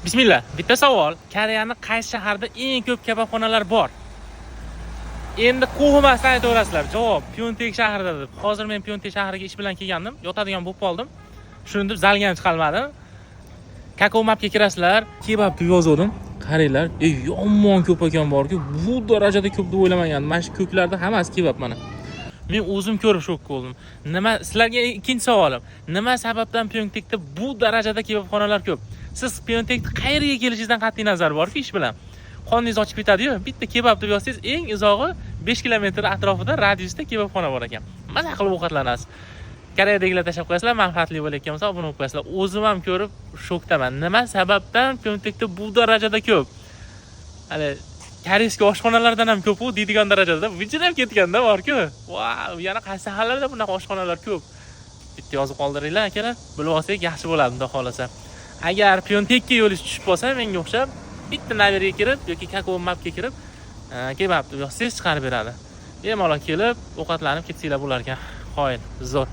Bismillah. Bitta savol. Koreyaning qaysi shaharda eng ko'p kebabxonalar bor? Endi qo'ymasdan aytaverasizlar. Javob Pyeontek shahrida deb. Hozir men Pyeontek shahriga ish bilan kelgandim. Yotadigan bo'lib qoldim. Shunda deb zalga ham chiqolmadim. Kakao mapga kirasizlar, kebab deb yozdim. Qaranglar, yomon ko'p ekan borku, bu darajada ko'p deb o'ylamagandim. Mana shu ko'klarda hammasi kebab mana. Men o'zim ko'rib shok bo'ldim. Nima sizlarga ikkinchi savolim. Nima sababdan Pyeontekda bu darajada kebabxonalar ko'p? Siz Pyeontekda qayerga kelishingizdan qat'iy nazar borki ish bilan. Qoningiz ochib ketadi-yu. Bitta kebab deb yozsangiz, eng uzog'i 5 kilometr atrofida radiusda kebabxona bor ekan. Maza qilib ovqatlanasiz. Koreyaliklar tashab qo'yasizlar, manfaatli bo'layotgan bo'lsa obuna bo'lib qo'yasizlar. O'zim ham ko'rib shokdaman. Nima sababdan Pyeontekda bu darajada ko'p? Hali koreyskiy oshxonalardan ham ko'p-ku deydigan darajada vijilab ketganda bor-ku. Vau, yana qaysi shaharlarda bunaqa oshxonalar ko'p? Bitta yozib qoldiringlar akalar. Bilib olsak yaxshi bo'ladi, xudo xolasa. Agar Pyeontekka yo'lingiz tushib qolsa, menga o'xshab bitta naverga kirib yoki Kakao mapga kirib, kebab deb yozsangiz chiqarib beradi. Bemalol kelib, ovqatlanib ketsanglar bo'lar ekan. Qoyil, zo'r.